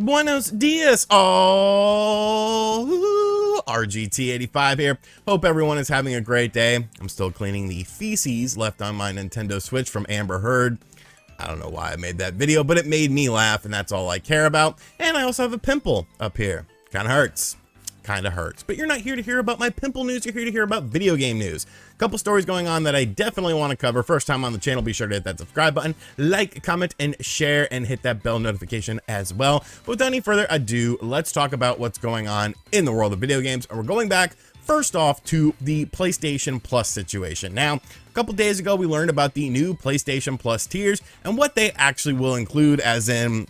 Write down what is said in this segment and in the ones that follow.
Buenos dias, all. RGT85 here. Hope everyone is having a great day. I'm still cleaning the feces left on my Nintendo Switch from Amber Heard. I don't know why I made that video, but it made me laugh, and that's all I care about. And I also have a pimple up here. Kind of hurts. Kind of hurts. But you're not here to hear about my pimple news. You're here to hear about video game news. A couple stories going on that I definitely want to cover. First time on the channel, be sure to hit that subscribe button, like, comment, and share, and hit that bell notification as well. But without any further ado, let's talk about what's going on in the world of video games. And we're going back first off to the PlayStation Plus situation. Now, a couple days ago, we learned about the new PlayStation Plus tiers and what they actually will include, as in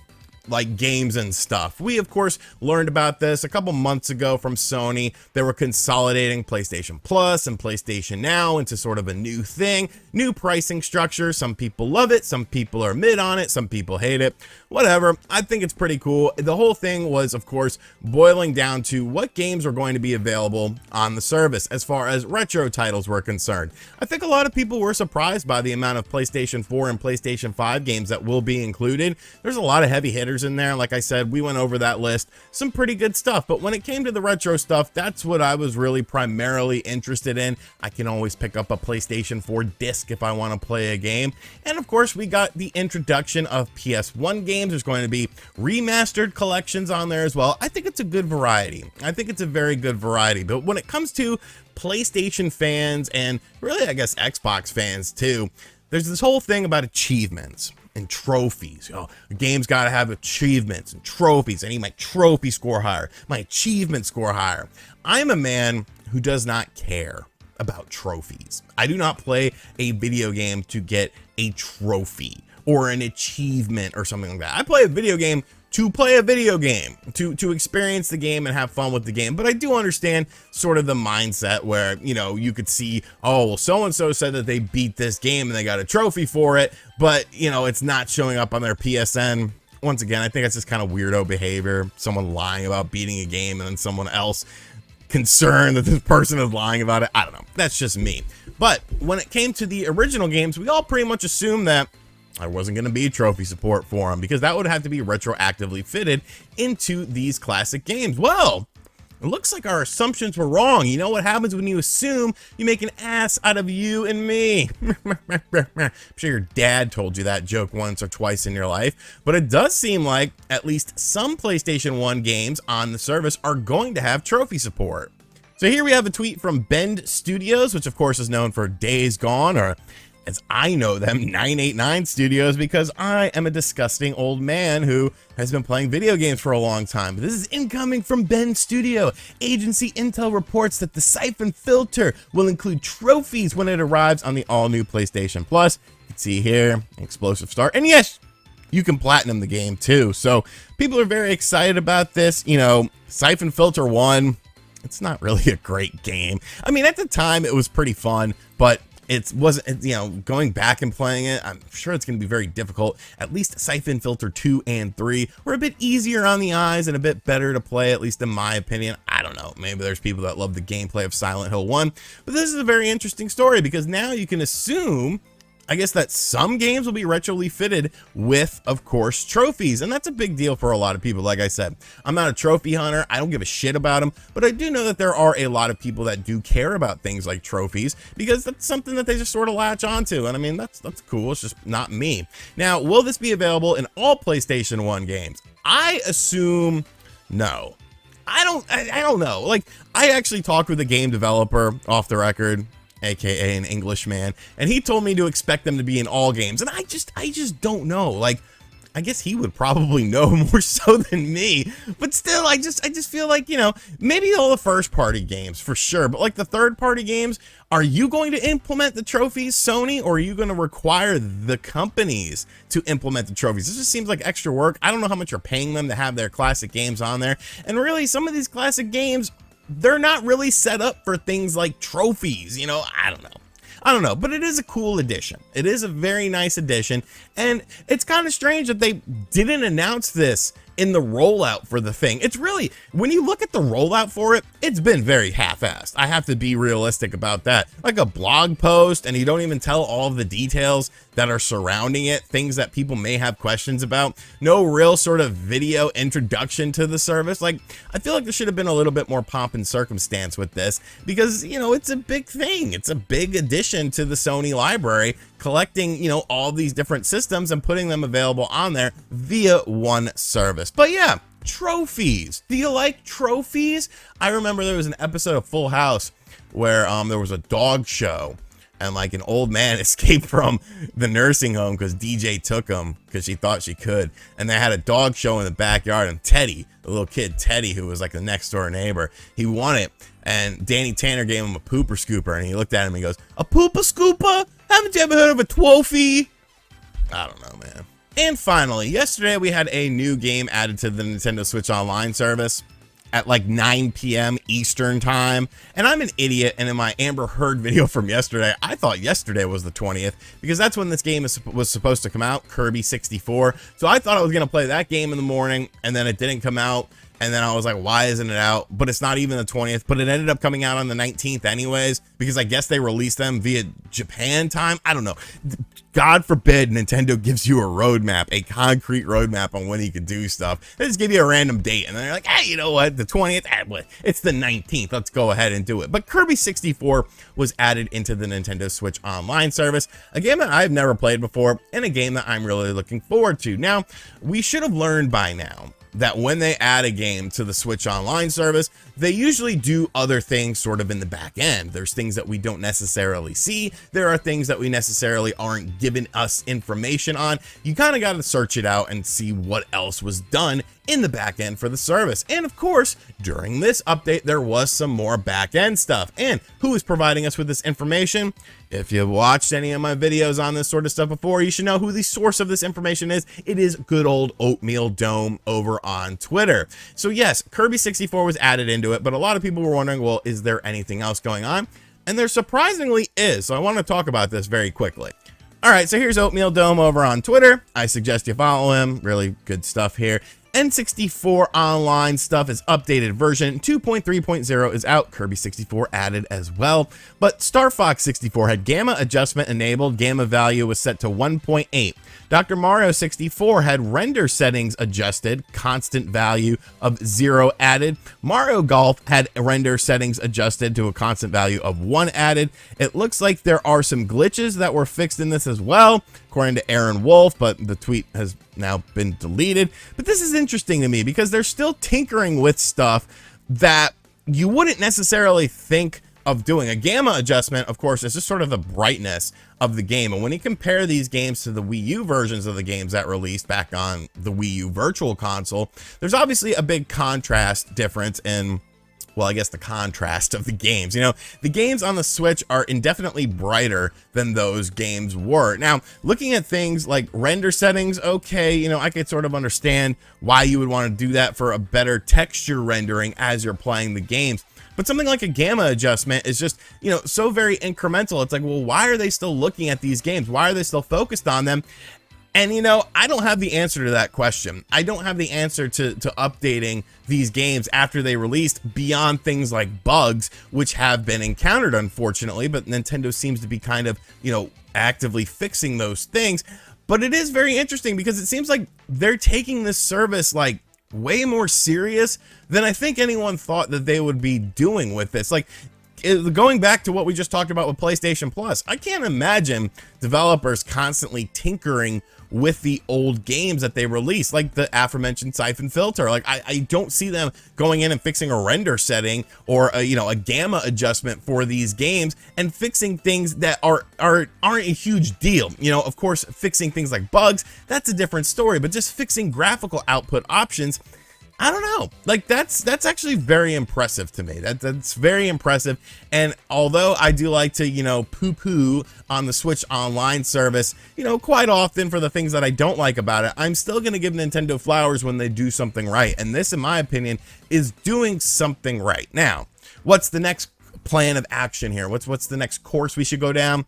like games and stuff. We of course learned about this a couple months ago from Sony. They were consolidating PlayStation Plus and PlayStation Now into sort of a new thing, new pricing structure. Some people love it, some people are mid on it, some people hate it, whatever. I think it's pretty cool. The whole thing was of course boiling down to what games are going to be available on the service as far as retro titles were concerned. I think a lot of people were surprised by the amount of PlayStation 4 and PlayStation 5 games that will be included. There's a lot of heavy hitters in there. Like I said, we went over that list, some pretty good stuff, but when it came to the retro stuff, that's what I was really primarily interested in. I can always pick up a PlayStation 4 disc if I want to play a game. And of course, we got the introduction of PS1 games. There's going to be remastered collections on there as well. I think it's a good variety. I think it's a very good variety. But when it comes to PlayStation fans, and really I guess Xbox fans too, there's this whole thing about achievements and trophies. Oh, a game's got to have achievements and trophies. I need my trophy score higher, my achievement score higher. I'm a man who does not care about trophies. I do not play a video game to get a trophy or an achievement or something like that. I play a video game to play a video game, to experience the game and have fun with the game. But I do understand sort of the mindset where, you know, you could see, oh, well, so-and-so said that they beat this game and they got a trophy for it, but, you know, it's not showing up on their PSN. Once again, I think that's just kind of weirdo behavior. Someone lying about beating a game and then someone else concerned that this person is lying about it. I don't know. That's just me. But when it came to the original games, we all pretty much assumed that there wasn't going to be trophy support for them because that would have to be retroactively fitted into these classic games. Well, it looks like our assumptions were wrong. You know what happens when you assume? You make an ass out of you and me. I'm sure your dad told you that joke once or twice in your life, but it does seem like at least some PlayStation 1 games on the service are going to have trophy support. So here we have a tweet from Bend Studios, which of course is known for Days Gone, or as I know them, 989 Studios, because I am a disgusting old man who has been playing video games for a long time. But this is incoming from Bend Studio. Agency intel reports that the Siphon Filter will include trophies when it arrives on the all-new PlayStation Plus. You can see here, an explosive start. And yes, you can platinum the game too. So people are very excited about this. You know, Siphon Filter 1, it's not really a great game. I mean, at the time it was pretty fun, but it wasn't, you know, going back and playing it, I'm sure it's going to be very difficult. At least Siphon Filter 2 and 3 were a bit easier on the eyes and a bit better to play, at least in my opinion. I don't know. Maybe there's people that love the gameplay of Silent Hill 1. But this is a very interesting story because now you can assume, I guess, that some games will be retroly fitted with, of course, trophies. And that's a big deal for a lot of people. Like I said, I'm not a trophy hunter. I don't give a shit about them. But I do know that there are a lot of people that do care about things like trophies because that's something that they just sort of latch onto. And I mean, that's cool. It's just not me. Now, will this be available in all PlayStation 1 games? I assume no. I don't know. Like, I actually talked with a game developer off the record, aka an Englishman, and he told me to expect them to be in all games, and I just don't know. Like, I guess he would probably know more so than me, but still, I just feel like, you know, maybe all the first party games for sure, but like the third party games, are you going to implement the trophies, Sony, or are you going to require the companies to implement the trophies? This just seems like extra work. I don't know how much you're paying them to have their classic games on there, and really some of these classic games, they're not really set up for things like trophies, you know. I don't know, but it is a cool addition. It is a very nice addition, and it's kind of strange that they didn't announce this in the rollout for the thing. It's really, when you look at the rollout for it, it's been very half-assed. I have to be realistic about that. Like a blog post, and you don't even tell all of the details that are surrounding it, things that people may have questions about. No real sort of video introduction to the service. Like, I feel like there should have been a little bit more pomp and circumstance with this, because, you know, it's a big thing. It's a big addition to the Sony library, collecting, you know, all these different systems and putting them available on there via one service. But yeah, trophies. Do you like trophies? I remember there was an episode of Full House where there was a dog show, and like an old man escaped from the nursing home because DJ took him because she thought she could. And they had a dog show in the backyard, and Teddy, the little kid Teddy, who was like the next door neighbor, he won it. And Danny Tanner gave him a pooper scooper, and he looked at him and he goes, "A pooper scooper? Haven't you ever heard of a trophy?" I don't know, man. And finally, yesterday we had a new game added to the Nintendo Switch Online service at like 9 p.m. Eastern time. And I'm an idiot, and in my Amber Heard video from yesterday, I thought yesterday was the 20th, because that's when this game was supposed to come out, Kirby 64. So I thought I was gonna play that game in the morning, and then it didn't come out. And then I was like, why isn't it out? But it's not even the 20th, but it ended up coming out on the 19th anyways, because I guess they released them via Japan time. I don't know. God forbid Nintendo gives you a roadmap, a concrete roadmap on when you can do stuff. They just give you a random date, and then they're like, hey, you know what? The 20th? It's the 19th. Let's go ahead and do it. But Kirby 64 was added into the Nintendo Switch Online service, a game that I've never played before, and a game that I'm really looking forward to. Now, we should have learned by now that when they add a game to the Switch Online service, they usually do other things sort of in the back end. There's things that we don't necessarily see. There are things that we necessarily aren't giving us information on. You kind of got to search it out and see what else was done in the back end for the service. And of course, during this update, there was some more back end stuff. And who is providing us with this information? If you've watched any of my videos on this sort of stuff before, you should know who the source of this information is. It is good old Oatmeal Dome over on Twitter. So yes, Kirby 64 was added into it, but a lot of people were wondering, well, is there anything else going on? And there surprisingly is. So I want to talk about this very quickly. All right, so here's Oatmeal Dome over on Twitter. I suggest you follow him. Really good stuff here. N64 Online stuff is updated. Version 2.3.0 is out. Kirby 64 added as well. But Star Fox 64 had gamma adjustment enabled. Gamma value was set to 1.8. Dr. Mario 64 had render settings adjusted. Constant value of 0 added. Mario Golf had render settings adjusted to a constant value of 1 added. It looks like there are some glitches that were fixed in this as well, according to Aaron Wolf, but the tweet has now been deleted. But this is interesting to me because they're still tinkering with stuff that you wouldn't necessarily think of doing. A gamma adjustment, of course, is just sort of the brightness of the game. And when you compare these games to the Wii U versions of the games that released back on the Wii U Virtual Console, there's obviously a big contrast difference in, well, I guess the contrast of the games. You know, the games on the Switch are indefinitely brighter than those games were. Now, looking at things like render settings, okay, you know, I could sort of understand why you would want to do that for a better texture rendering as you're playing the games. But something like a gamma adjustment is just, you know, so very incremental. It's like, well, why are they still looking at these games? Why are they still focused on them? And, you know, I don't have the answer to that question. I don't have the answer to updating these games after they released beyond things like bugs, which have been encountered, unfortunately. But Nintendo seems to be kind of, you know, actively fixing those things. But it is very interesting because it seems like they're taking this service like way more serious than I think anyone thought that they would be doing with this. Like, going back to what we just talked about with PlayStation Plus, I can't imagine developers constantly tinkering with the old games that they release, like the aforementioned Siphon Filter. Like, I don't see them going in and fixing a render setting or a, you know, a gamma adjustment for these games and fixing things that aren't a huge deal. You know, of course, fixing things like bugs, that's a different story, but just fixing graphical output options, I don't know. Like, that's actually very impressive to me. That's very impressive. And although I do like to, you know, poo-poo on the Switch Online service, you know, quite often for the things that I don't like about it, I'm still going to give Nintendo flowers when they do something right. And this, in my opinion, is doing something right. Now, what's the next plan of action here? What's the next course we should go down?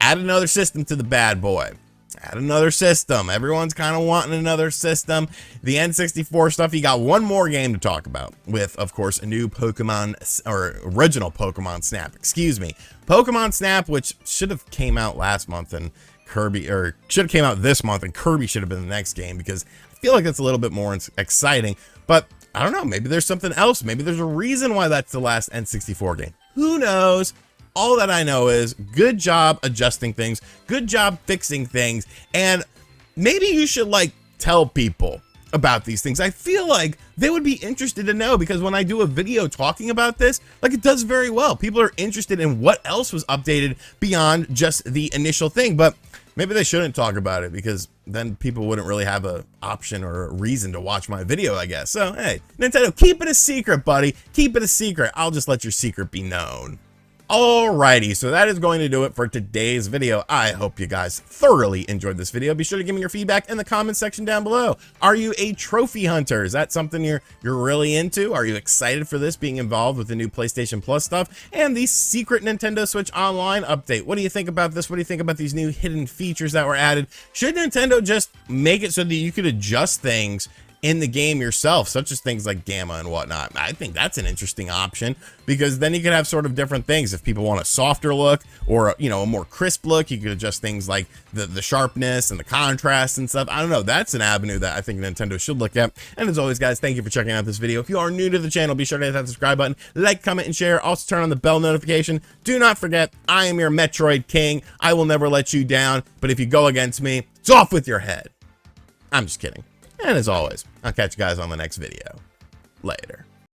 Add another system to the bad boy. Add another system. Everyone's kind of wanting another system. The N64 stuff, you got one more game to talk about with, of course, a new Pokemon, or original Pokemon Snap, excuse me. Pokemon Snap, which should have came out last month, and Kirby, or should have came out this month, and Kirby should have been the next game, because I feel like it's a little bit more exciting. But I don't know, maybe there's something else. Maybe there's a reason why that's the last N64 game. Who knows? All that I know is good job adjusting things, good job fixing things, and maybe you should like tell people about these things. I feel like they would be interested to know, because when I do a video talking about this, like, it does very well. People are interested in what else was updated beyond just the initial thing, but maybe they shouldn't talk about it, because then people wouldn't really have an option or a reason to watch my video, I guess. So, hey, Nintendo, keep it a secret, buddy. Keep it a secret. I'll just let your secret be known. Alrighty, so that is going to do it for today's video. I hope you guys thoroughly enjoyed this video. Be sure to give me your feedback in the comment section down below. Are you a trophy hunter? Is that something you're really into? Are you excited for this, being involved with the new PlayStation Plus stuff and the secret Nintendo Switch Online update? What do you think about this? What do you think about these new hidden features that were added? Should Nintendo just make it so that you could adjust things in the game yourself, such as things like gamma and whatnot? I think that's an interesting option, because then you could have sort of different things. If people want a softer look, or, you know, a more crisp look, you could adjust things like the sharpness and the contrast and stuff. I don't know. That's an avenue that I think Nintendo should look at. And as always, guys, thank you for checking out this video. If you are new to the channel, be sure to hit that subscribe button, like, comment, and share. Also turn on the bell notification. Do not forget, I am your Metroid King. I will never let you down, but if you go against me, it's off with your head. I'm just kidding. And as always, I'll catch you guys on the next video. Later.